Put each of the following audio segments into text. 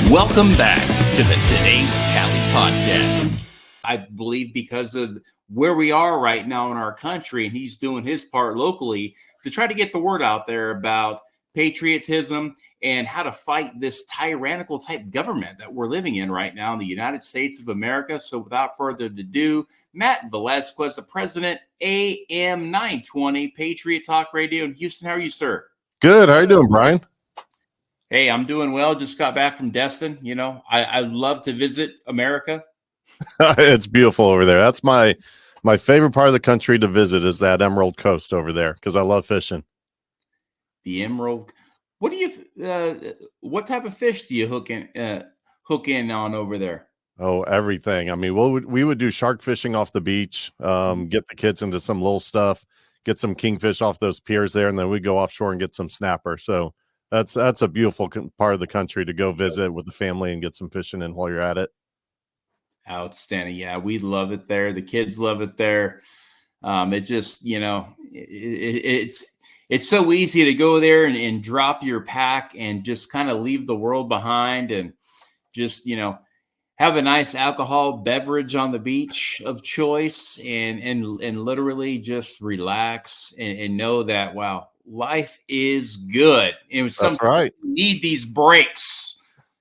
Welcome back to the Today Tally Podcast. I believe because of where we are right now in our country, and he's doing his part locally to try to get the word out there about patriotism and how to fight this tyrannical type government that we're living in right now in the United States of America. So without further ado, Matt Velasquez, the president, AM 920 Patriot Talk Radio in Houston. How are you, sir? Good. How are you doing, Brian? Hey, I'm doing well. Just got back from Destin. You know, I love to visit America. It's beautiful over there. That's my favorite part of the country to visit is that Emerald Coast over there because I love fishing. The Emerald. What do you? What type of fish do you hook in on over there? Oh, everything. I mean, we would do shark fishing off the beach, get the kids into some little stuff, get some kingfish off those piers there, and then we go offshore and get some snapper. So that's a beautiful part of the country to go visit with the family and get some fishing in while you're at it. Outstanding. Yeah, we love it there. The kids love it there. It just, you know, it's so easy to go there and drop your pack and just kind of leave the world behind and just, you know, have a nice alcohol beverage on the beach of choice and literally just relax and know that, wow, life is good. And that's right. You need these breaks,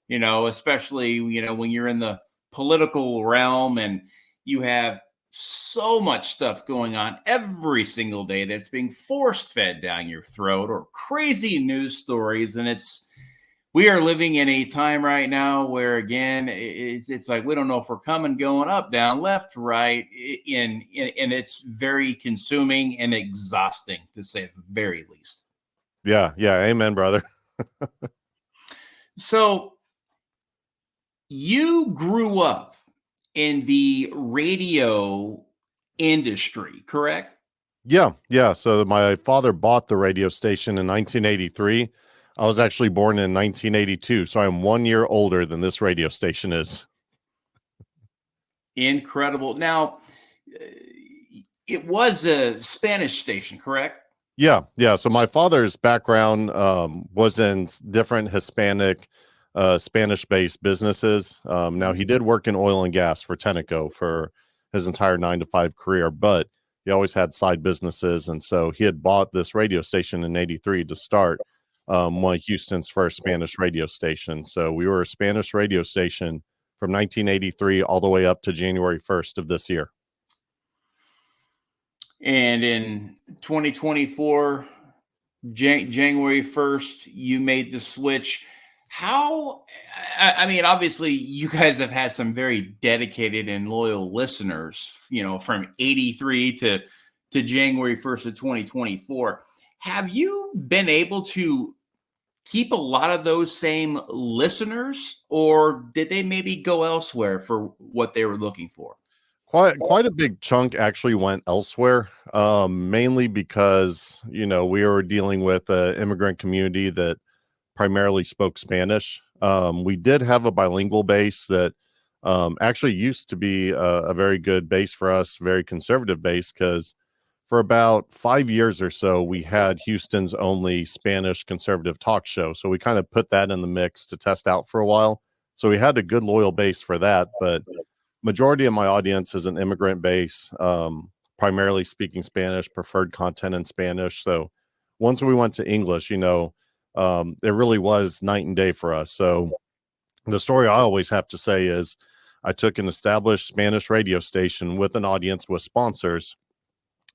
you know, especially, you know, when you're in the political realm and you have so much stuff going on every single day that's being force fed down your throat or crazy news stories. And we are living in a time right now where, again, it's like we don't know if we're coming, going up, down, left, right, and it's very consuming and exhausting, to say the very least. Yeah. Amen, brother. So you grew up in the radio industry, correct? Yeah. So my father bought the radio station in 1983. I was actually born in 1982, so I'm 1 year older than this radio station is. Incredible. Now, it was a Spanish station, correct? Yeah. So my father's background was in different Hispanic, Spanish-based businesses. Now, he did work in oil and gas for Tenneco for his entire 9-to-5 career, but he always had side businesses, and so he had bought this radio station in 83 to start one of Houston's first Spanish radio station. So we were a Spanish radio station from 1983 all the way up to January 1st of this year. And in 2024, January 1st, you made the switch. How, I mean, obviously you guys have had some very dedicated and loyal listeners, you know, from 83 to January 1st of 2024. Have you been able to keep a lot of those same listeners, or did they maybe go elsewhere for what they were looking for? Quite a big chunk actually went elsewhere, mainly because, you know, we were dealing with an immigrant community that primarily spoke Spanish. We did have a bilingual base that actually used to be a very good base for us, very conservative base, because for about 5 years or so, we had Houston's only Spanish conservative talk show. So we kind of put that in the mix to test out for a while. So we had a good loyal base for that. But majority of my audience is an immigrant base, primarily speaking Spanish, preferred content in Spanish. So once we went to English, you know, it really was night and day for us. So the story I always have to say is I took an established Spanish radio station with an audience with sponsors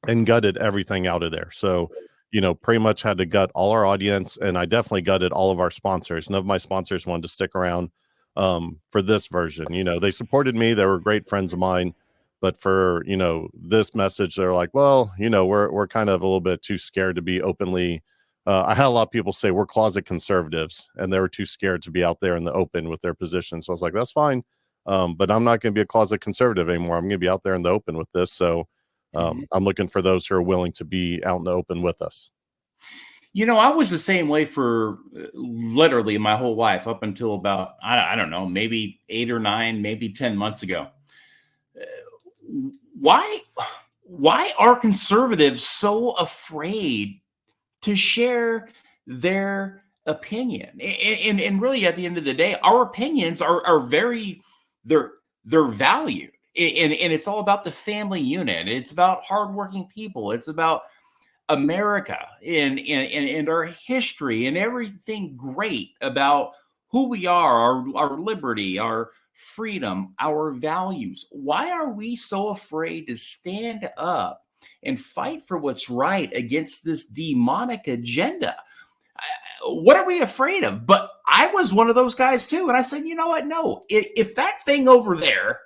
and gutted everything out of there. So, you know, pretty much had to gut all our audience, and I definitely gutted all of our sponsors. None of my sponsors wanted to stick around for this version. You know, they supported me. They were great friends of mine. But for, you know, this message, they're like, well, you know, we're kind of a little bit too scared to be openly. I had a lot of people say we're closet conservatives, and they were too scared to be out there in the open with their position. So I was like, that's fine. But I'm not going to be a closet conservative anymore. I'm going to be out there in the open with this. So I'm looking for those who are willing to be out in the open with us. You know, I was the same way for literally my whole life up until about, I don't know, maybe 8 or 9, maybe 10 months ago. Why are conservatives so afraid to share their opinion. And really, at the end of the day, our opinions are very, they're valued. And it's all about the family unit. It's about hardworking people. It's about America and our history and everything great about who we are, our liberty, our freedom, our values. Why are we so afraid to stand up and fight for what's right against this demonic agenda? What are we afraid of? But I was one of those guys too. And I said, you know what? No, if that thing over there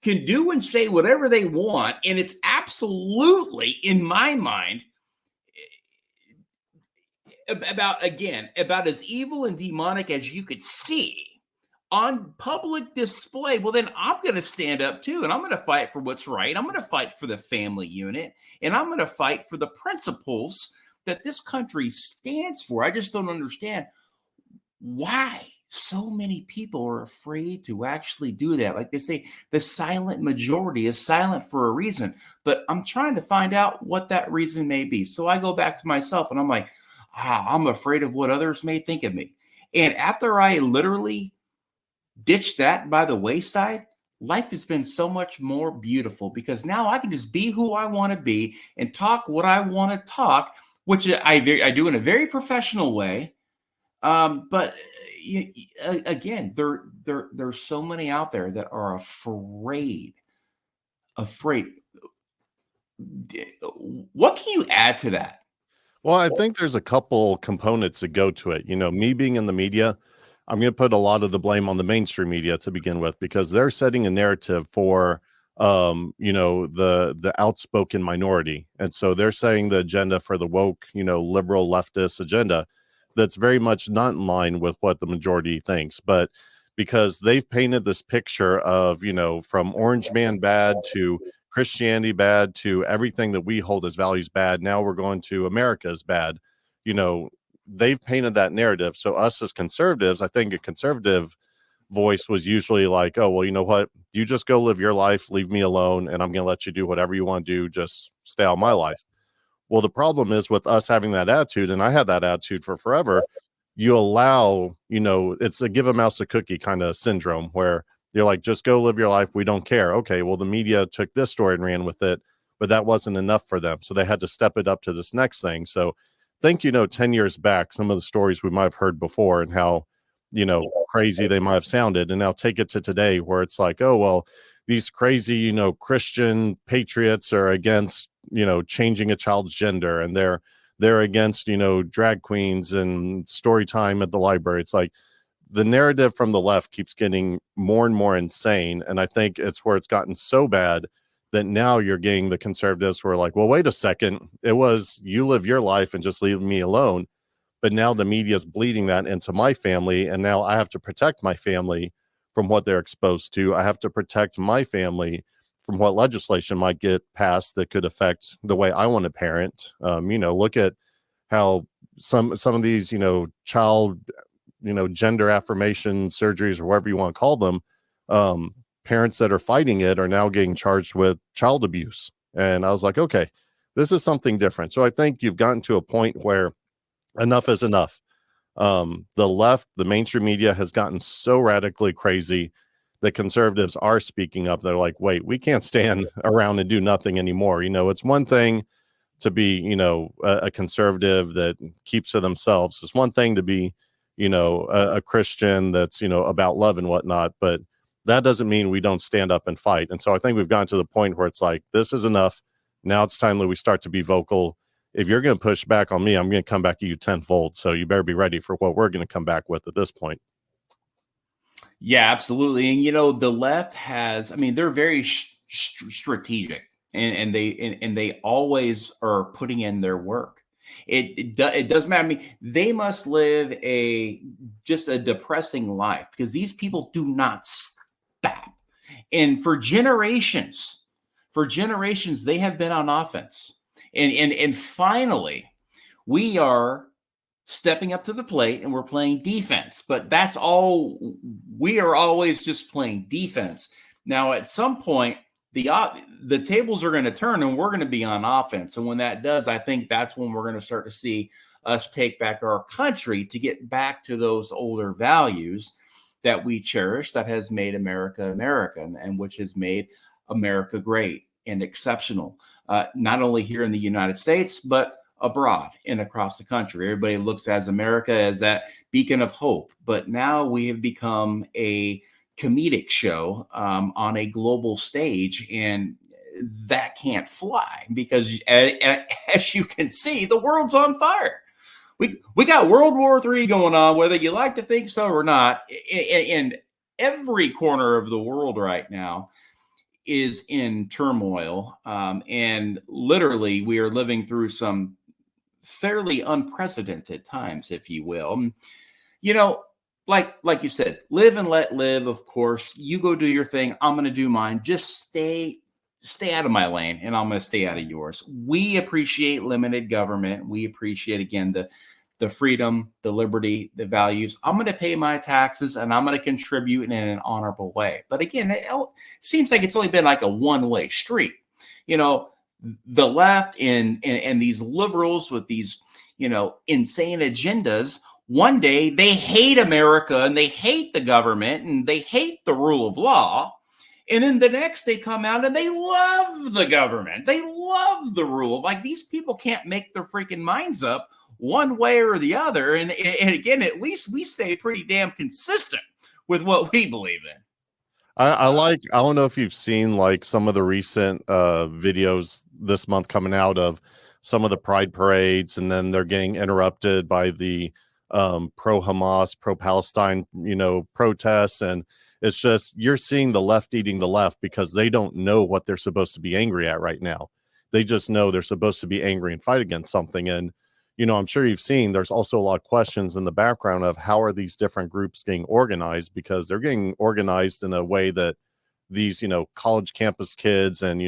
can do and say whatever they want, and it's absolutely, in my mind, about as evil and demonic as you could see on public display, well, then I'm going to stand up too, and I'm going to fight for what's right. I'm going to fight for the family unit, and I'm going to fight for the principles that this country stands for. I just don't understand why so many people are afraid to actually do that. Like they say, the silent majority is silent for a reason, but I'm trying to find out what that reason may be. So I go back to myself and I'm like, I'm afraid of what others may think of me. And after I literally ditched that by the wayside, life has been so much more beautiful, because now I can just be who I want to be and talk what I want to talk, which I do in a very professional way. But again, there's so many out there that are afraid. What can you add to that? Well, I think there's a couple components that go to it. You know, me being in the media, I'm going to put a lot of the blame on the mainstream media to begin with, because they're setting a narrative for, you know, the outspoken minority. And so they're setting the agenda for the woke, you know, liberal leftist agenda that's very much not in line with what the majority thinks. But because they've painted this picture of, you know, from Orange Man bad to Christianity bad to everything that we hold as values bad, now we're going to America's bad. You know, they've painted that narrative. So us as conservatives, I think a conservative voice was usually like, oh, well, you know what? You just go live your life, leave me alone, and I'm going to let you do whatever you want to do. Just stay out of my life. Well, the problem is with us having that attitude, and I had that attitude for forever, you allow, you know, it's a give a mouse a cookie kind of syndrome where you're like, just go live your life. We don't care. Okay, well, the media took this story and ran with it, but that wasn't enough for them. So they had to step it up to this next thing. So think, you know, 10 years back, some of the stories we might have heard before and how, you know, crazy they might have sounded. And now take it to today where it's like, oh, well, these crazy, you know, Christian patriots are against, you know, changing a child's gender, and they're against, you know, drag queens and story time at the library. It's like the narrative from the left keeps getting more and more insane. And I think it's where it's gotten so bad that now you're getting the conservatives who are like, well, wait a second. It was you live your life and just leave me alone. But now the media is bleeding that into my family. And now I have to protect my family from what they're exposed to. I have to protect my family from what legislation might get passed that could affect the way I want to parent. You know, look at how some of these, you know, child, you know, gender affirmation surgeries or whatever you want to call them, parents that are fighting it are now getting charged with child abuse. And I was like, okay, this is something different. So I think you've gotten to a point where enough is enough. The left, the mainstream media has gotten so radically crazy that conservatives are speaking up. They're like, wait, we can't stand around and do nothing anymore. You know, it's one thing to be, you know, a conservative that keeps to themselves. It's one thing to be, you know, a Christian that's, you know, about love and whatnot, but that doesn't mean we don't stand up and fight. And so I think we've gotten to the point where it's like, this is enough. Now it's time that we start to be vocal. If you're going to push back on me, I'm going to come back at you tenfold. So you better be ready for what we're going to come back with at this point. Yeah, absolutely. And, you know, the left has, I mean, they're very strategic, and they always are putting in their work. It doesn't matter. I mean, they must live just a depressing life, because these people do not stop. And for generations, they have been on offense. And finally, we are stepping up to the plate and we're playing defense. But that's all. We are always just playing defense. Now, at some point, the tables are going to turn and we're going to be on offense. And when that does, I think that's when we're going to start to see us take back our country to get back to those older values that we cherish, that has made America American, and which has made America great and exceptional, not only here in the United States, but abroad and across the country. Everybody looks at America as that beacon of hope, but now we have become a comedic show on a global stage, and that can't fly because, as you can see, the world's on fire. We got World War III going on, whether you like to think so or not. In every corner of the world right now is in turmoil, and literally we are living through some fairly unprecedented times, if you will. You know, like you said, live and let live. Of course, you go do your thing. I'm going to do mine. Just stay out of my lane, and I'm going to stay out of yours. We appreciate limited government. We appreciate, again, the freedom, the liberty, the values. I'm going to pay my taxes, and I'm going to contribute in an honorable way. But again, it seems like it's only been like a one-way street. You know, the left and these liberals with these, insane agendas, one day they hate America and they hate the government and they hate the rule of law. And then the next they come out and they love the government. They love the rule. Like, these people can't make their freaking minds up one way or the other. And again, at least we stay pretty damn consistent with what we believe in. I don't know if you've seen like some of the recent videos this month coming out of some of the pride parades, and then they're getting interrupted by the pro-Hamas, pro-Palestine, protests. And it's just, you're seeing the left eating the left because they don't know what they're supposed to be angry at right now. They just know they're supposed to be angry and fight against something. And, I'm sure you've seen there's also a lot of questions in the background of how are these different groups getting organized, because they're getting organized in a way that these, college campus kids and,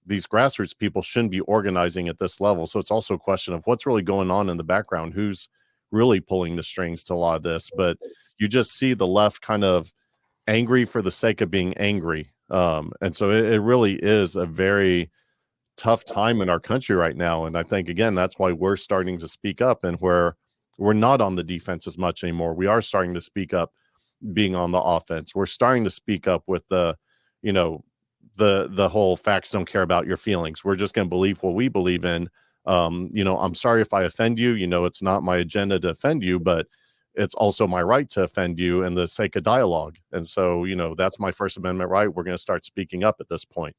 these grassroots people shouldn't be organizing at this level. So it's also a question of what's really going on in the background, who's really pulling the strings to a lot of this. But you just see the left kind of angry for the sake of being angry. And so it really is a very tough time in our country right now. And I think, again, that's why we're starting to speak up, and where we're not on the defense as much anymore. We are starting to speak up, being on the offense. We're starting to speak up with the whole facts don't care about your feelings. We're just going to believe what we believe in. I'm sorry if I offend you. It's not my agenda to offend you, but it's also my right to offend you in the sake of dialogue. And so, that's my First Amendment right. We're going to start speaking up at this point.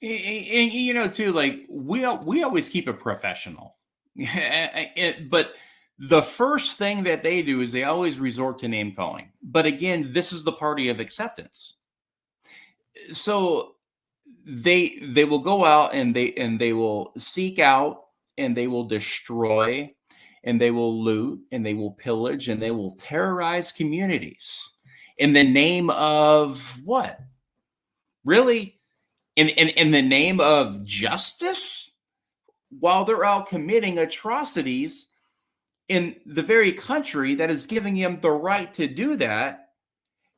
And too, like, we always keep it professional. But the first thing that they do is they always resort to name calling. But again, this is the party of acceptance. So they will go out and they will seek out and they will destroy and they will loot and they will pillage and they will terrorize communities in the name of what? Really? In the name of justice, while they're out committing atrocities in the very country that is giving them the right to do that.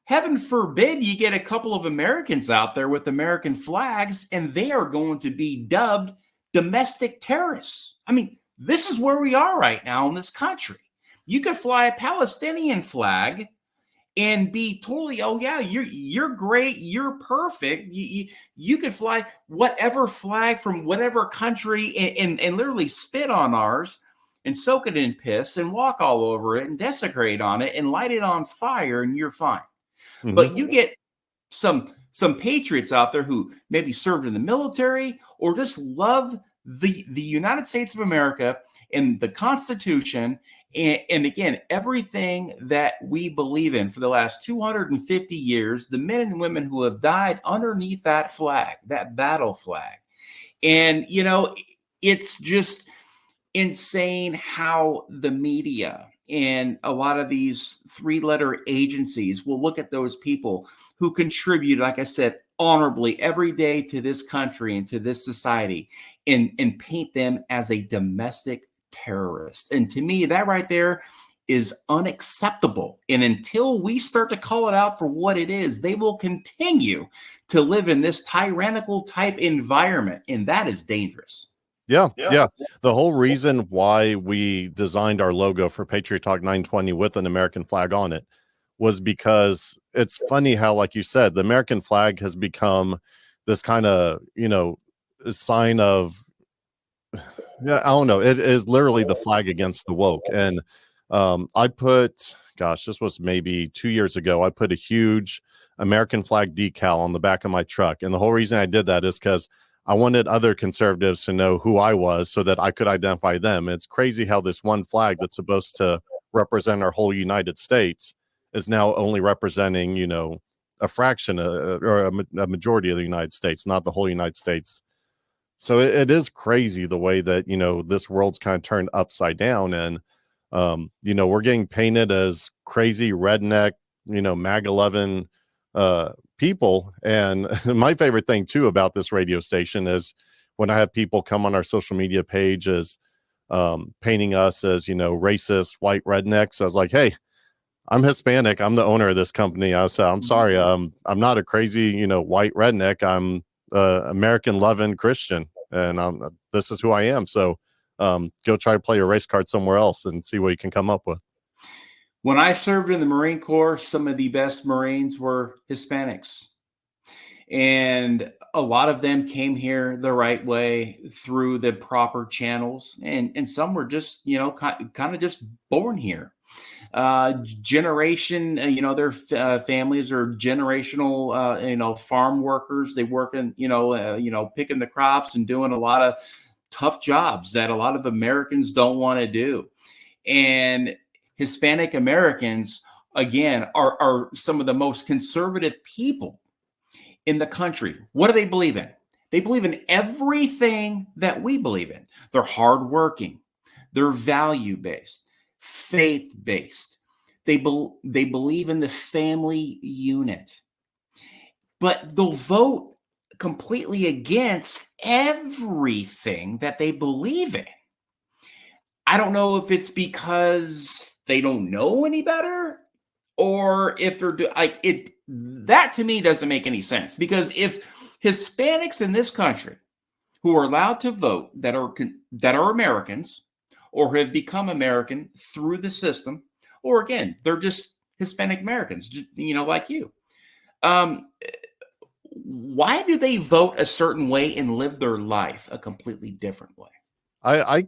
Heaven forbid you get a couple of Americans out there with American flags and they are going to be dubbed domestic terrorists. I mean, this is where we are right now in this country. You could fly a Palestinian flag and be totally, oh yeah, you're great, you're perfect. You could fly whatever flag from whatever country and literally spit on ours and soak it in piss and walk all over it and desecrate on it and light it on fire, and you're fine. Mm-hmm. But you get some patriots out there who maybe served in the military or just love the United States of America and the Constitution. And again, everything that we believe in for the last 250 years, the men and women who have died underneath that flag, that battle flag. And, it's just insane how the media and a lot of these three-letter agencies will look at those people who contribute, like I said, honorably every day to this country and to this society and paint them as a domestic terrorist. And to me, that right there is unacceptable. And until we start to call it out for what it is, they will continue to live in this tyrannical type environment. And that is dangerous. Yeah, yeah. The whole reason why we designed our logo for Patriot Talk 920 with an American flag on it was because it's funny how, like you said, the American flag has become this kind of, sign of, yeah, I don't know. It is literally the flag against the woke. And I put, gosh, this was maybe 2 years ago. I put a huge American flag decal on the back of my truck. And the whole reason I did that is because I wanted other conservatives to know who I was so that I could identify them. It's crazy how this one flag that's supposed to represent our whole United States is now only representing, a fraction or a majority of the United States, not the whole United States. So it is crazy the way that, this world's kind of turned upside down. And, we're getting painted as crazy redneck, MAG 11 people. And my favorite thing too about this radio station is when I have people come on our social media page as painting us as, racist white rednecks. I was like, hey, I'm Hispanic. I'm the owner of this company. I said, I'm sorry. I'm not a crazy, white redneck. I'm American loving Christian, and this is who I am. So go try to play a race card somewhere else and see what you can come up with. When I served in the Marine Corps, some of the best Marines were Hispanics. And a lot of them came here the right way through the proper channels. And some were just, kind of just born here. Generation, their families are generational, farm workers. They work in, picking the crops and doing a lot of tough jobs that a lot of Americans don't want to do. And Hispanic Americans, again, are some of the most conservative people in the country. What do they believe in? They believe in everything that we believe in. They're hardworking. They're value-based, faith-based. They believe in the family unit. But they'll vote completely against everything that they believe in. I don't know if it's because they don't know any better, or if they're that to me doesn't make any sense. Because if Hispanics in this country who are allowed to vote that are Americans or have become American through the system, or again, they're just Hispanic Americans, like you. Why do they vote a certain way and live their life a completely different way? I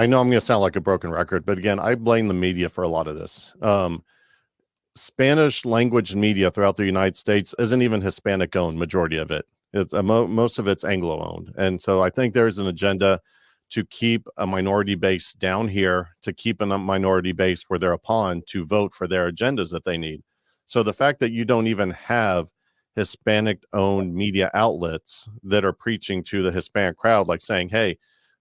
know I'm going to sound like a broken record, but again, I blame the media for a lot of this. Spanish language media throughout the United States isn't even Hispanic owned, majority of it. It's most of it's Anglo owned. And so I think there's an agenda to keep a minority base down here, to keep a minority base where they're a pawn to vote for their agendas that they need. So the fact that you don't even have Hispanic owned media outlets that are preaching to the Hispanic crowd, like saying, hey,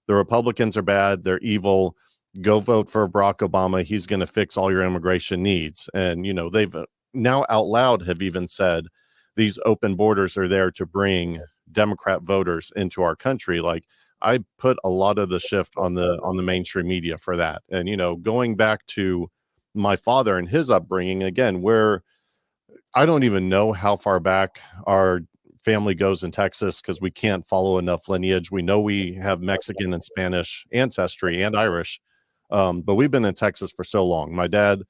the Republicans are bad, they're evil, go vote for Barack Obama, he's going to fix all your immigration needs. And, they've now out loud have even said these open borders are there to bring Democrat voters into our country. Like, I put a lot of the shift on the mainstream media for that. And, going back to my father and his upbringing, again, where I don't even know how far back our family goes in Texas because we can't follow enough lineage. We know we have Mexican and Spanish ancestry and Irish, but we've been in Texas for so long. My dad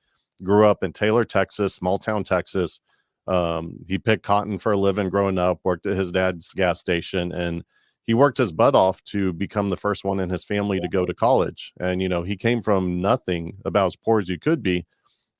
grew up in Taylor, Texas, small town Texas. He picked cotton for a living growing up, worked at his dad's gas station, and he worked his butt off to become the first one in his family to go to college. And, he came from nothing, about as poor as you could be,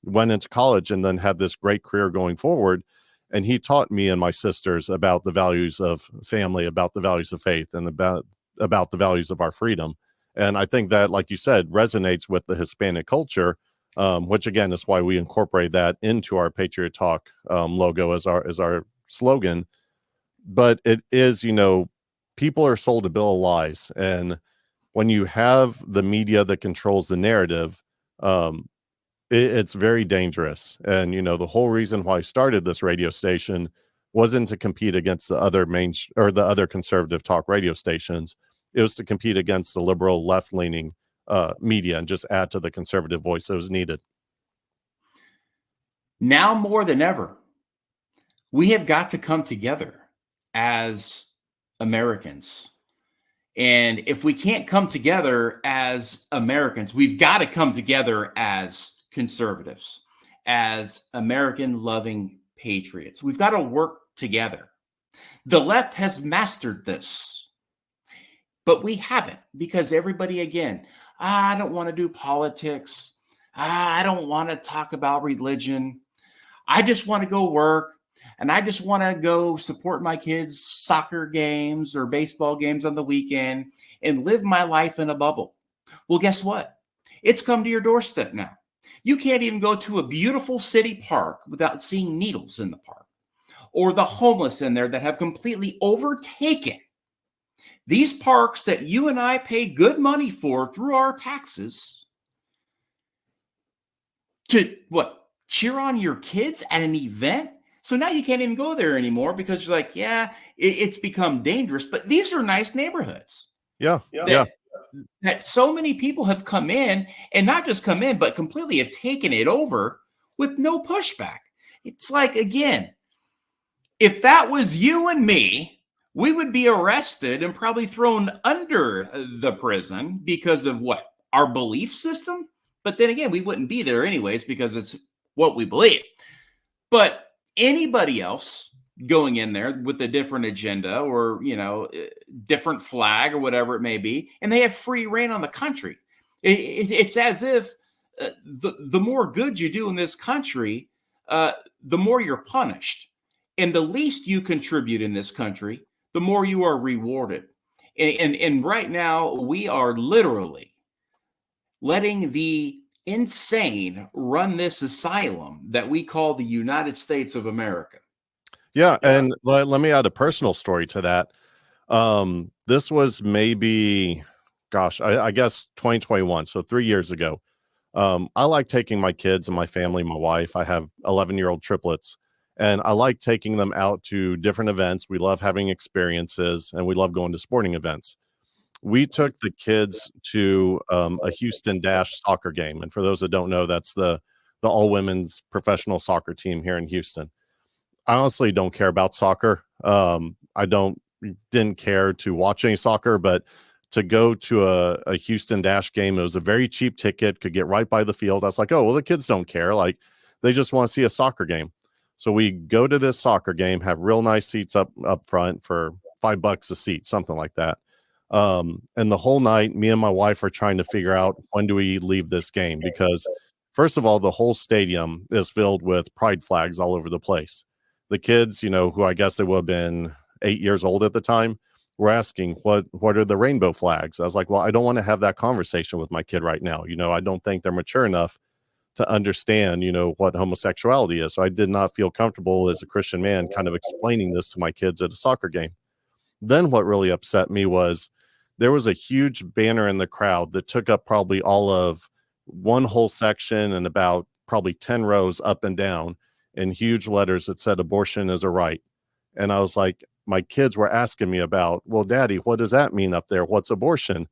went into college and then had this great career going forward. And he taught me and my sisters about the values of family, about the values of faith, and about the values of our freedom. And I think that, like you said, resonates with the Hispanic culture, which again is why we incorporate that into our Patriot Talk logo as our slogan. But it is, people are sold a bill of lies. And when you have the media that controls the narrative, it's very dangerous. And, the whole reason why I started this radio station wasn't to compete against the other conservative talk radio stations. It was to compete against the liberal left-leaning media and just add to the conservative voice that was needed. Now more than ever, we have got to come together as Americans And if we can't come together as Americans, we've got to come together as conservatives, as American-loving patriots. We've got to work together. The left has mastered this, but we haven't, because everybody, again, I don't want to do politics. I don't want to talk about religion. I just want to go work. And I just want to go support my kids' soccer games or baseball games on the weekend and live my life in a bubble. Well, guess what? It's come to your doorstep now. You can't even go to a beautiful city park without seeing needles in the park, or the homeless in there that have completely overtaken these parks that you and I pay good money for through our taxes to cheer on your kids at an event. So now you can't even go there anymore because you're like, it's become dangerous. But these are nice neighborhoods. Yeah. That so many people have come in, and not just come in, but completely have taken it over with no pushback. It's like, again, if that was you and me, we would be arrested and probably thrown under the prison because of our belief system. But then again, we wouldn't be there anyways because it's what we believe. But anybody else going in there with a different agenda or, different flag or whatever it may be, and they have free reign on the country. It's as if the more good you do in this country, the more you're punished. And the least you contribute in this country, the more you are rewarded. And right now, we are literally letting the insane run this asylum that we call the United States of America. Yeah, and let me add a personal story to that. This was maybe, I guess 2021, so 3 years ago. I like taking my kids and my family, my wife. I have 11-year-old triplets, and I like taking them out to different events. We love having experiences, and we love going to sporting events. We took the kids to a Houston Dash soccer game. And for those that don't know, that's the all-women's professional soccer team here in Houston. I honestly don't care about soccer. I didn't care to watch any soccer, but to go to a Houston Dash game, it was a very cheap ticket, could get right by the field. I was like, oh, well, the kids don't care. Like, they just want to see a soccer game. So we go to this soccer game, have real nice seats up front for $5 a seat, something like that. And the whole night, me and my wife are trying to figure out, when do we leave this game? Because first of all, the whole stadium is filled with pride flags all over the place. The kids, who I guess they would have been 8 years old at the time, were asking, what are the rainbow flags? I was like, well, I don't want to have that conversation with my kid right now. I don't think they're mature enough to understand, what homosexuality is. So I did not feel comfortable as a Christian man kind of explaining this to my kids at a soccer game. Then what really upset me was there was a huge banner in the crowd that took up probably all of one whole section and about probably 10 rows up and down in huge letters that said abortion is a right. And I was like, my kids were asking me about, well, Daddy, what does that mean up there? What's abortion?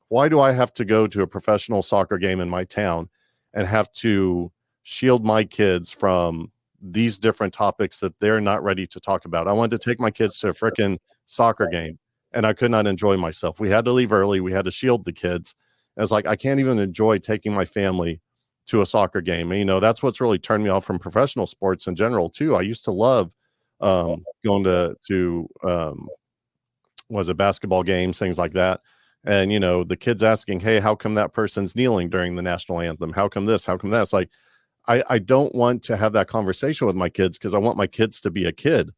Why do I have to go to a professional soccer game in my town and have to shield my kids from these different topics that they're not ready to talk about? I wanted to take my kids to a freaking soccer game, and I could not enjoy myself. We had to leave early. We had to shield the kids. And it's like, I can't even enjoy taking my family to a soccer game. And, that's what's really turned me off from professional sports in general too. I used to love going to basketball games, things like that. And, the kids asking, hey, how come that person's kneeling during the national anthem? How come this? How come that? It's like, I don't want to have that conversation with my kids because I want my kids to be a kid.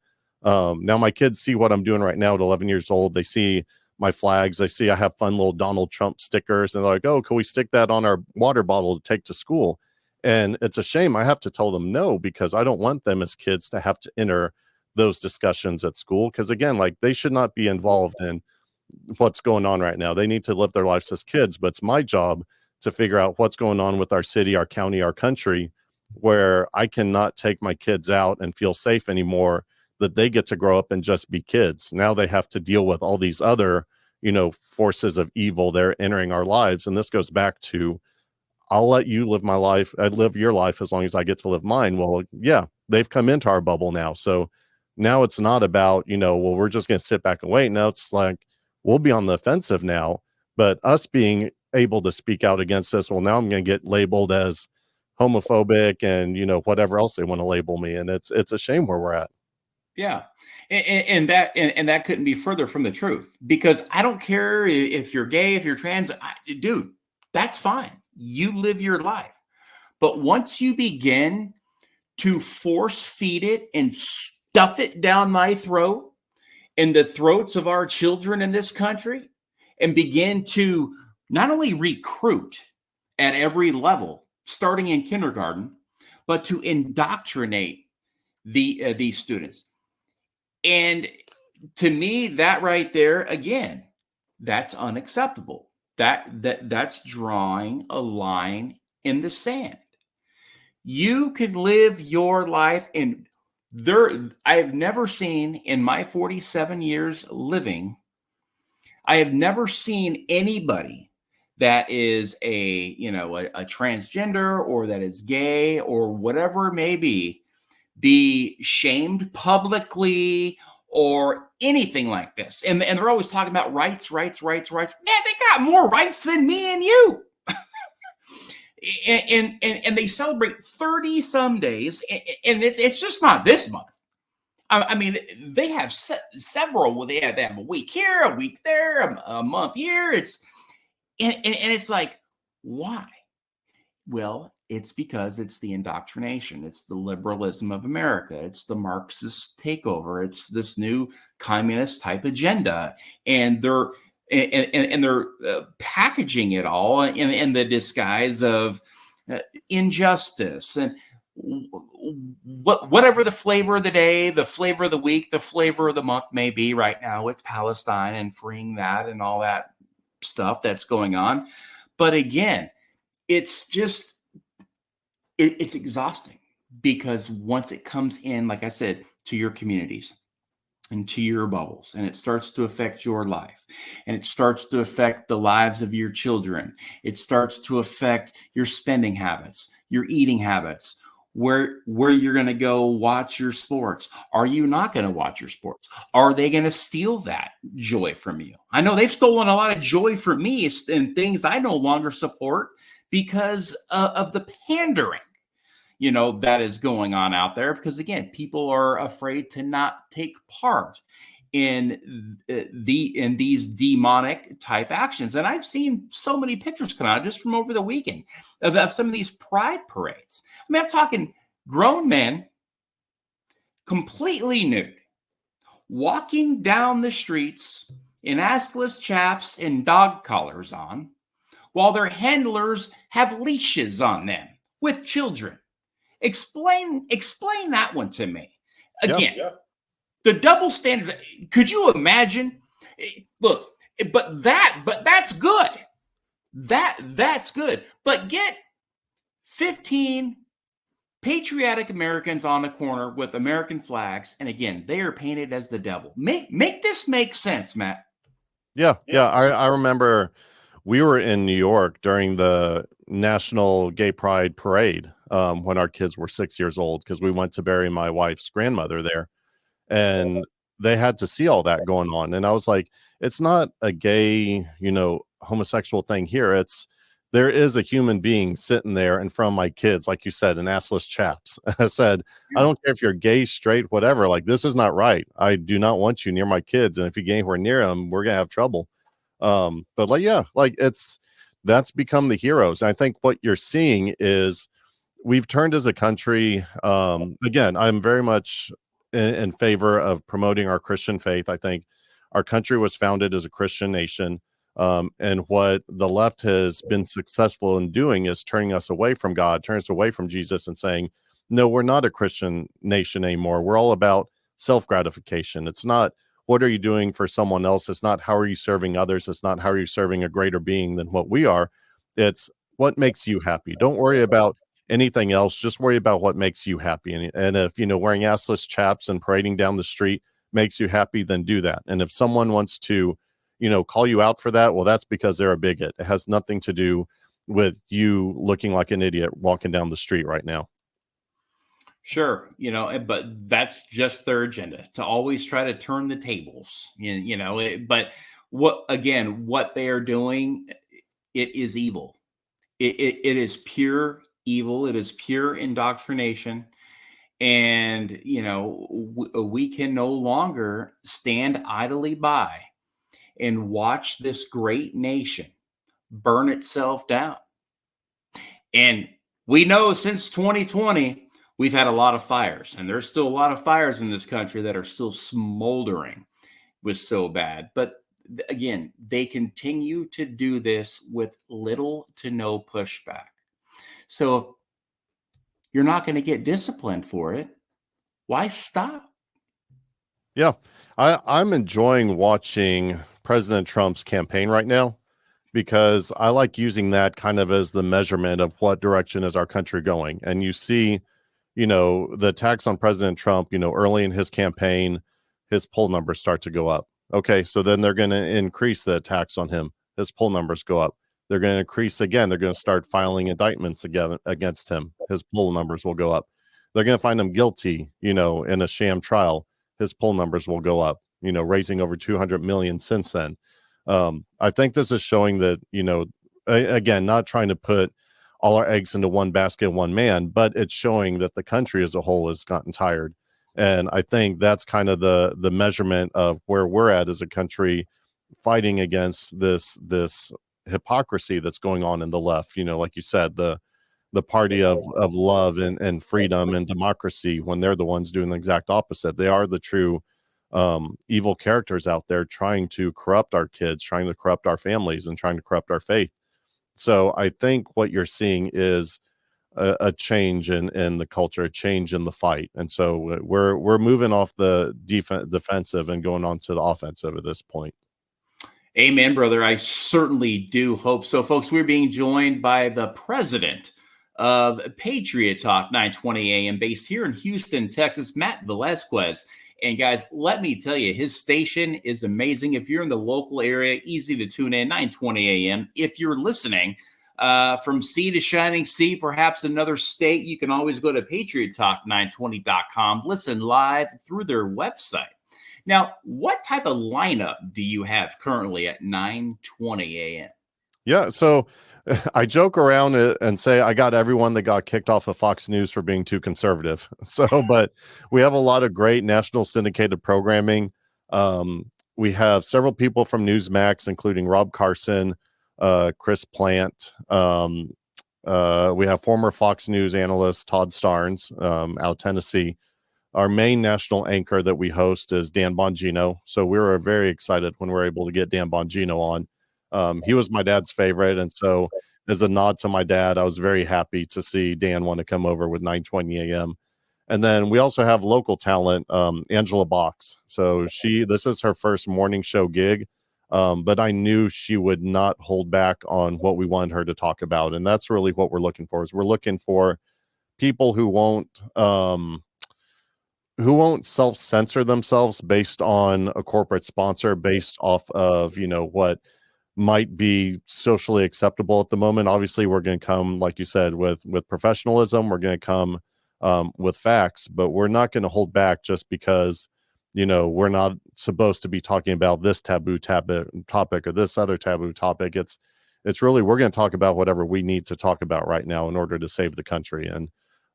Now my kids see what I'm doing right now at 11 years old. They see my flags. They see I have fun little Donald Trump stickers, and they're like, oh, can we stick that on our water bottle to take to school? And it's a shame I have to tell them no, because I don't want them as kids to have to enter those discussions at school. Because again, like, they should not be involved in what's going on right now. They need to live their lives as kids, but it's my job to figure out what's going on with our city, our county, our country, where I cannot take my kids out and feel safe anymore, that they get to grow up and just be kids. Now they have to deal with all these other, forces of evil. They're entering our lives. And this goes back to, I'll let you live my life. I'd live your life as long as I get to live mine. Well, yeah, they've come into our bubble now. So now it's not about, well, we're just going to sit back and wait. Now it's like, we'll be on the offensive now. But us being able to speak out against this, well, now I'm going to get labeled as homophobic and, whatever else they want to label me. And it's a shame where we're at. Yeah. And that couldn't be further from the truth, because I don't care if you're gay, if you're trans, dude, that's fine. You live your life. But once you begin to force feed it and stuff it down my throat and the throats of our children in this country, and begin to not only recruit at every level, starting in kindergarten, but to indoctrinate these students. And to me, that right there, again, that's unacceptable. That's drawing a line in the sand. You can live your life, and I have never seen in my 47 years living, I have never seen anybody that is a transgender or that is gay or whatever it may be shamed publicly or anything like this. And they're always talking about rights. Man, they got more rights than me and you. and they celebrate 30 some days, and it's just not this month. I mean, they have several. They have a week here, a week there, a month here. It's like, why? Well, it's because it's the indoctrination. It's the liberalism of America. It's the Marxist takeover. It's this new communist type agenda, and they're packaging it all in the disguise of injustice and whatever the flavor of the day, the flavor of the week, the flavor of the month may be. Right now, it's Palestine and freeing that and all that stuff that's going on. But again, it's just it's exhausting, because once it comes in, like I said, to your communities and to your bubbles, and it starts to affect your life, and it starts to affect the lives of your children, it starts to affect your spending habits, your eating habits, where you're going to go watch your sports. Are you not going to watch your sports? Are they going to steal that joy from you? I know they've stolen a lot of joy from me and things I no longer support because of the pandering, that is going on out there. Because again, people are afraid to not take part in these demonic type actions. And I've seen so many pictures come out just from over the weekend of some of these pride parades. I mean, I'm talking grown men, completely nude, walking down the streets in assless chaps and dog collars on, while their handlers have leashes on them with children. Explain that one to me. Again, the double standard. Could you imagine? Look, but that's good. That's good. But get 15 patriotic Americans on a corner with American flags, and again, they are painted as the devil. Make this make sense, Matt. Yeah. I remember we were in New York during the National Gay Pride Parade when our kids were 6 years old, because we went to bury my wife's grandmother there, and they had to see all that going on. And I was like, it's not a gay, homosexual thing here. There is a human being sitting there in front of my kids, like you said, in assless chaps. I said, I don't care if you're gay, straight, whatever. Like, this is not right. I do not want you near my kids. And if you get anywhere near them, we're going to have trouble. But that's become the heroes. And I think what you're seeing is we've turned as a country. Again, I'm very much in favor of promoting our Christian faith. I think our country was founded as a Christian nation. And what the left has been successful in doing is turning us away from God, turning us away from Jesus, and saying, no, we're not a Christian nation anymore. We're all about self-gratification. It's not, what are you doing for someone else? It's not, how are you serving others? It's not, how are you serving a greater being than what we are? It's what makes you happy. Don't worry about anything else. Just worry about what makes you happy. And if, wearing assless chaps and parading down the street makes you happy, then do that. And if someone wants to, call you out for that, well, that's because they're a bigot. It has nothing to do with you looking like an idiot walking down the street right now. Sure. But that's just their agenda, to always try to turn the tables, but what they are doing, it is evil. It is pure evil. It is pure indoctrination. And, we can no longer stand idly by and watch this great nation burn itself down. And we know since 2020, we've had a lot of fires, and there's still a lot of fires in this country that are still smoldering with so bad. But again, they continue to do this with little to no pushback. So if you're not going to get disciplined for it, why stop? Yeah, I'm enjoying watching President Trump's campaign right now, because I like using that kind of as the measurement of what direction is our country going. And you see, the attacks on President Trump, early in his campaign, his poll numbers start to go up. Okay, so then they're going to increase the attacks on him. His poll numbers go up. They're going to increase again. They're going to start filing indictments again against him. His poll numbers will go up. They're going to find him guilty, in a sham trial. His poll numbers will go up, raising over 200 million since then. I think this is showing that, again, not trying to put all our eggs into one basket, one man, but it's showing that the country as a whole has gotten tired. And I think that's kind of the measurement of where we're at as a country, fighting against this hypocrisy that's going on in the left. Like you said, the party of love and freedom and democracy, when they're the ones doing the exact opposite. They are the true evil characters out there trying to corrupt our kids, trying to corrupt our families, and trying to corrupt our faith. So I think what you're seeing is a change in the culture, a change in the fight. And so we're moving off the defensive and going on to the offensive at this point. Amen, brother. I certainly do hope so. Folks, we're being joined by the president of Patriot Talk 920 AM, based here in Houston, Texas, Matt Velasquez. And guys, let me tell you, his station is amazing. If you're in the local area, easy to tune in, 920 AM. If you're listening from sea to shining sea, perhaps another state, you can always go to patriottalk920.com, listen live through their website. Now, what type of lineup do you have currently at 920 AM? Yeah, so I joke around and say I got everyone that got kicked off of Fox News for being too conservative. But we have a lot of great national syndicated programming. We have several people from Newsmax, including Rob Carson, Chris Plant. We have former Fox News analyst Todd Starnes out of Tennessee. Our main national anchor that we host is Dan Bongino. So we were very excited when we were able to get Dan Bongino on. He was my dad's favorite. And so as a nod to my dad, I was very happy to see Dan want to come over with 920 AM. And then we also have local talent, Angela Box. So this is her first morning show gig. But I knew she would not hold back on what we wanted her to talk about. And that's really what we're looking for, is we're looking for people who won't self-censor themselves based on a corporate sponsor, based off of, what might be socially acceptable at the moment. Obviously, we're going to come, like you said, with professionalism. We're going to come with facts, but we're not going to hold back just because, we're not supposed to be talking about this taboo topic or this other taboo topic. It's really, we're going to talk about whatever we need to talk about right now in order to save the country. And,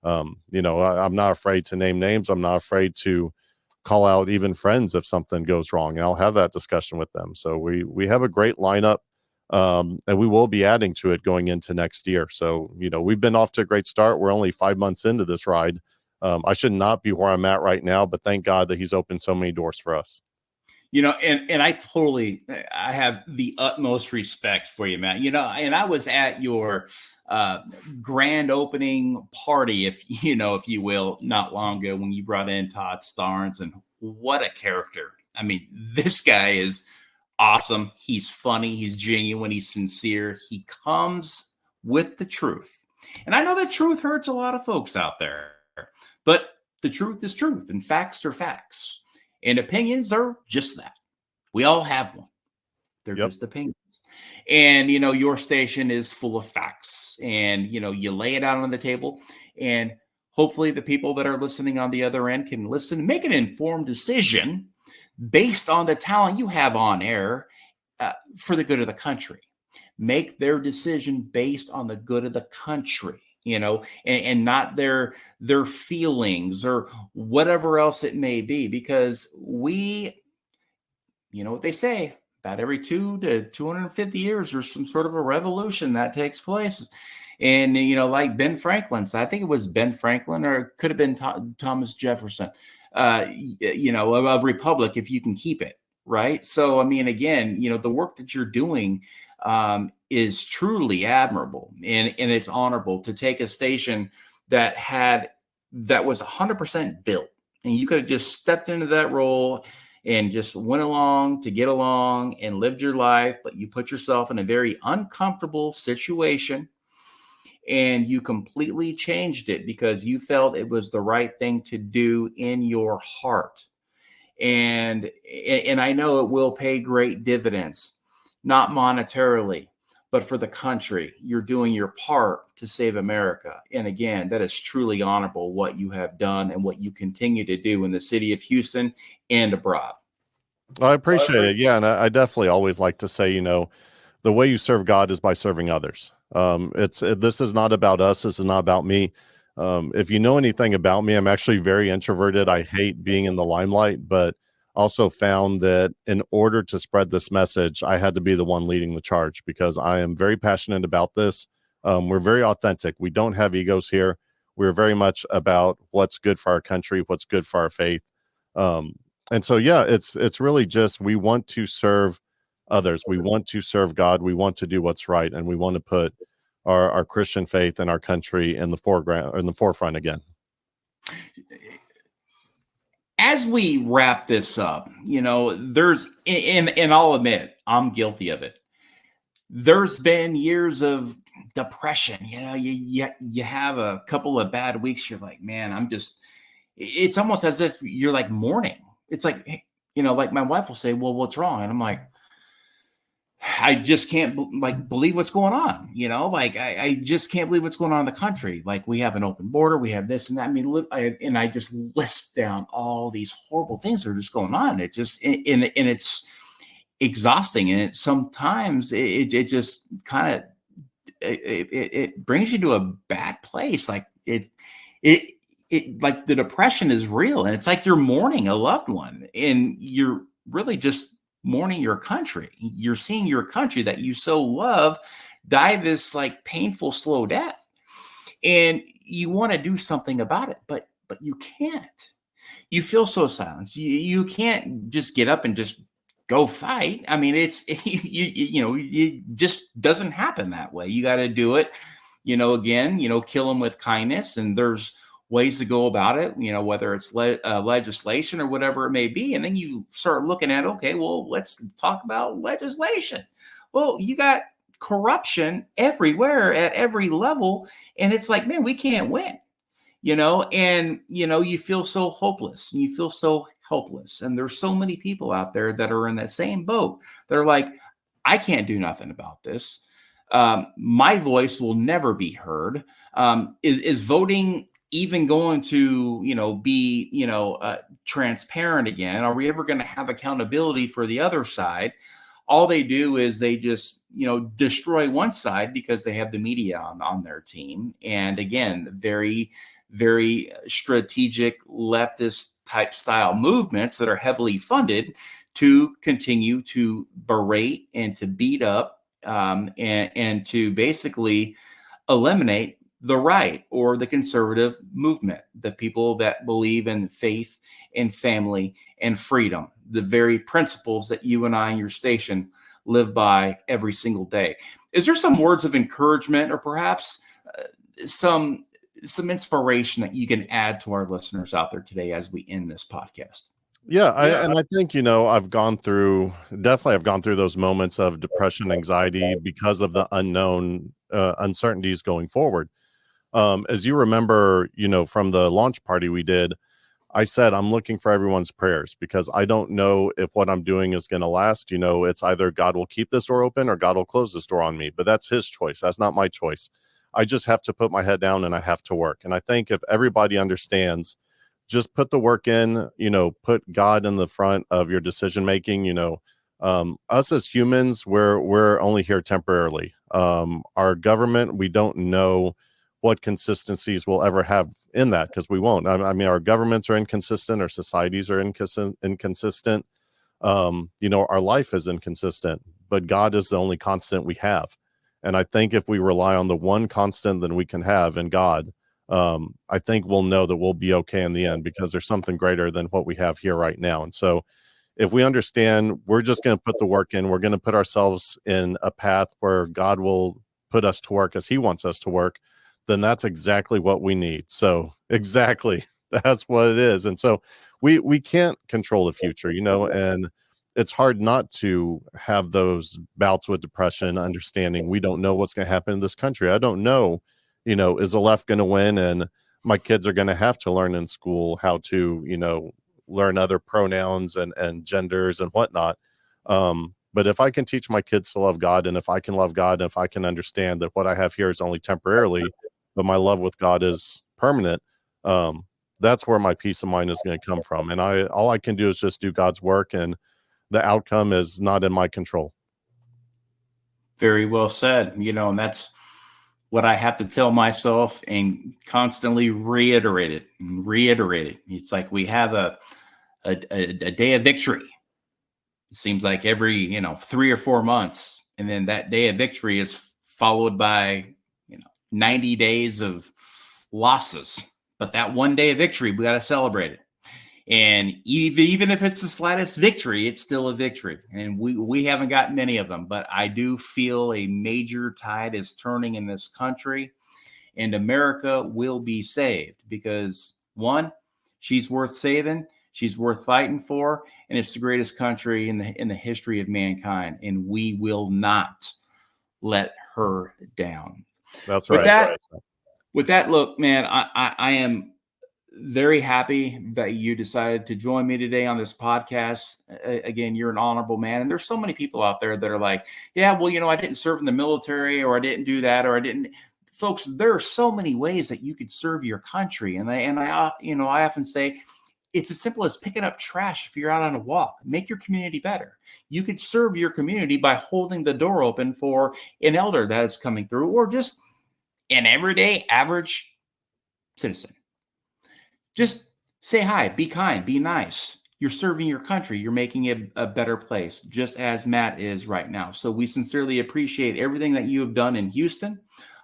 I'm not afraid to name names. I'm not afraid to call out even friends if something goes wrong, and I'll have that discussion with them. So we have a great lineup, and we will be adding to it going into next year. So, we've been off to a great start. We're only 5 months into this ride. I should not be where I'm at right now, but thank God that he's opened so many doors for us. And I have the utmost respect for you, Matt. And I was at your grand opening party, if you will, not long ago, when you brought in Todd Starnes, and what a character. I mean, this guy is awesome. He's funny. He's genuine. He's sincere. He comes with the truth. And I know that truth hurts a lot of folks out there, but the truth is truth, and facts are facts. And opinions are just that. We all have one. They're just opinions. And, your station is full of facts, and, you lay it out on the table, and hopefully the people that are listening on the other end can listen, make an informed decision based on the talent you have on air for the good of the country. Make their decision based on the good of the country, and not their feelings or whatever else it may be, because what they say, about every 2 to 250 years, there's some sort of a revolution that takes place. And, like Ben Franklin's, I think it was Ben Franklin, or it could have been Thomas Jefferson, a republic if you can keep it. Right. So, I mean, again, the work that you're doing is truly admirable, and it's honorable to take a station that was 100% built, and you could have just stepped into that role and just went along to get along and lived your life. But you put yourself in a very uncomfortable situation, and you completely changed it because you felt it was the right thing to do in your heart. And I know it will pay great dividends, not monetarily, but for the country. You're doing your part to save America. And again, that is truly honorable, what you have done and what you continue to do in the city of Houston and abroad. I appreciate it. Yeah. And I definitely always like to say, the way you serve God is by serving others. This is not about us. This is not about me. If you know anything about me, I'm actually very introverted. I hate being in the limelight, but also found that in order to spread this message, I had to be the one leading the charge, because I am very passionate about this. We're very authentic. We don't have egos here. We're very much about what's good for our country, what's good for our faith. And so, yeah, it's really just, we want to serve others. We want to serve God. We want to do what's right. And we want to put our Christian faith and our country in the forefront again. As we wrap this up, there's, and I'll admit, I'm guilty of it. There's been years of depression. You have a couple of bad weeks. You're like, man, it's almost as if you're like mourning. It's like, like my wife will say, well, what's wrong? And I'm like, I just can't believe what's going on. I just can't believe what's going on in the country. Like, we have an open border, we have this and that. I mean, I just list down all these horrible things that are just going on. It just, and it's exhausting. And sometimes it just kind of, it brings you to a bad place. Like it like the depression is real, and it's like you're mourning a loved one, and you're really just mourning your country. You're seeing your country that you so love die this like painful, slow death, and you want to do something about it, but you can't. You feel so silenced. You can't just get up and just go fight. I mean, it just doesn't happen that way. You got to do it, again, kill them with kindness, and there's ways to go about it, whether it's legislation or whatever it may be. And then you start looking at, okay, well, let's talk about legislation. Well, you got corruption everywhere at every level. And it's like, man, we can't win, and, you feel so hopeless, and you feel so helpless. And there's so many people out there that are in that same boat. They're like, I can't do nothing about this. My voice will never be heard. Is voting even going to, be, transparent again? Are we ever going to have accountability for the other side? All they do is they just, destroy one side because they have the media on their team. And again, very, very strategic leftist type style movements that are heavily funded to continue to berate and to beat up and to basically eliminate the right or the conservative movement, the people that believe in faith and family and freedom, the very principles that you and I in your station live by every single day. Is there some words of encouragement or perhaps some inspiration that you can add to our listeners out there today as we end this podcast? Yeah. I think, I've gone through those moments of depression, anxiety because of the unknown uncertainties going forward. As you remember, from the launch party we did, I said, I'm looking for everyone's prayers because I don't know if what I'm doing is going to last. It's either God will keep this door open or God will close this door on me, but that's his choice. That's not my choice. I just have to put my head down and I have to work. And I think if everybody understands, just put the work in, put God in the front of your decision-making, Us as humans, we're only here temporarily. Our government, we don't know what consistencies we'll ever have in that, because we won't. I mean, our governments are inconsistent, our societies are inconsistent. Our life is inconsistent, but God is the only constant we have. And I think if we rely on the one constant that we can have in God, I think we'll know that we'll be okay in the end, because there's something greater than what we have here right now. And so if we understand, we're just going to put the work in, we're going to put ourselves in a path where God will put us to work as he wants us to work, then that's exactly what we need. So exactly, that's what it is. And so we can't control the future, and it's hard not to have those bouts with depression, understanding we don't know what's going to happen in this country. I don't know, is the left going to win? And my kids are going to have to learn in school how to, learn other pronouns and genders and whatnot. But if I can teach my kids to love God, and if I can love God, and if I can understand that what I have here is only temporarily, but my love with God is permanent, that's where my peace of mind is going to come from. And all I can do is just do God's work, and the outcome is not in my control. Very well said. And that's what I have to tell myself and constantly reiterate it. It's like we have a day of victory. It seems like every 3 or 4 months, and then that day of victory is followed by 90 days of losses. But that one day of victory, we got to celebrate it. And even if it's the slightest victory, it's still a victory. And we haven't got many of them, but I do feel a major tide is turning in this country, and America will be saved, because one, she's worth saving, she's worth fighting for, and it's the greatest country in the history of mankind, and we will not let her down. That's right. With that, look, man, I am very happy that you decided to join me today on this podcast. Again, you're an honorable man. And there's so many people out there that are like, yeah, well, I didn't serve in the military, or I didn't do that, or I didn't. Folks, there are so many ways that you could serve your country. And I often say, it's as simple as picking up trash if you're out on a walk. Make your community better. You could serve your community by holding the door open for an elder that is coming through, or just an everyday average citizen. Just say hi, be kind, be nice. You're serving your country. You're making it a better place, just as Matt is right now. So we sincerely appreciate everything that you have done in Houston,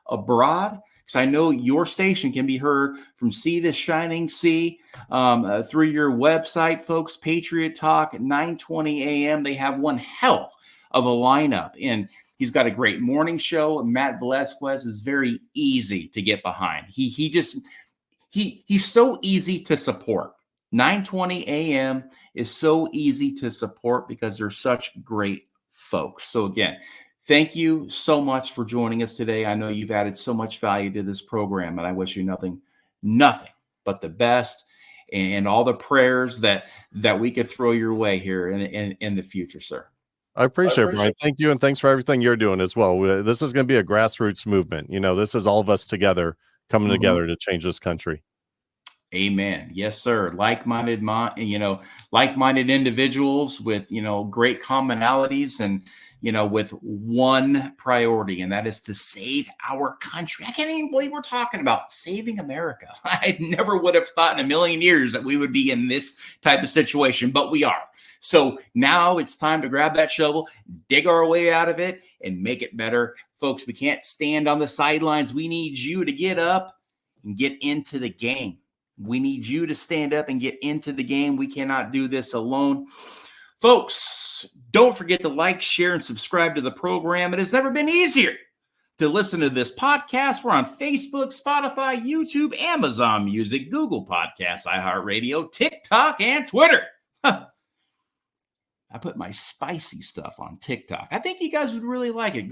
abroad, because I know your station can be heard from sea to shining sea, through your website, folks. Patriot Talk at 9:20 a.m. They have one hell of a lineup, and he's got a great morning show. Matt Velasquez is very easy to get behind. He's so easy to support. 9:20 a.m. is so easy to support because they're such great folks. So again, thank you so much for joining us today. I know you've added so much value to this program, and I wish you nothing but the best, and all the prayers that we could throw your way here in the future, sir. I appreciate it, Brian. Thank you. And thanks for everything you're doing as well. This is going to be a grassroots movement. This is all of us together coming together to change this country. Amen. Yes, sir. Like-minded individuals with, great commonalities, and, with one priority, and that is to save our country. I can't even believe we're talking about saving America. I never would have thought in a million years that we would be in this type of situation, but we are. So now it's time to grab that shovel, dig our way out of it, and make it better. Folks, we can't stand on the sidelines. We need you to get up and get into the game. We need you to stand up and get into the game. We cannot do this alone. Folks, don't forget to like, share, and subscribe to the program. It has never been easier to listen to this podcast. We're on Facebook, Spotify, YouTube, Amazon Music, Google Podcasts, iHeartRadio, TikTok, and Twitter. I put my spicy stuff on TikTok. I think you guys would really like it.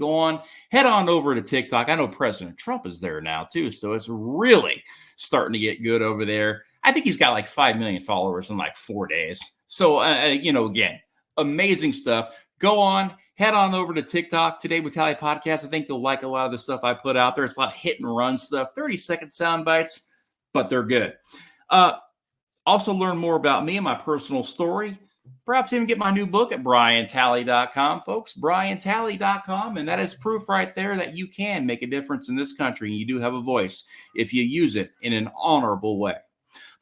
Head on over to TikTok. I know President Trump is there now too, so it's really starting to get good over there. I think he's got like 5 million followers in like 4 days. So, again, amazing stuff. Head on over to TikTok, Today with Tally Podcast. I think you'll like a lot of the stuff I put out there. It's a lot of hit and run stuff, 30-second sound bites, but they're good. Also learn more about me and my personal story. Perhaps even get my new book at briantalley.com, folks, briantalley.com. And that is proof right there that you can make a difference in this country. And you do have a voice if you use it in an honorable way.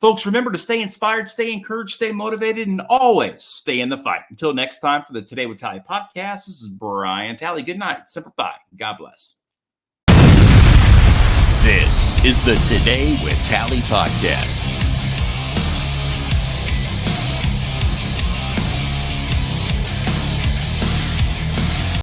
Folks, remember to stay inspired, stay encouraged, stay motivated, and always stay in the fight. Until next time for the Today with Tally podcast, this is Brian Talley. Good night. Semper Fi. God bless. This is the Today with Tally podcast.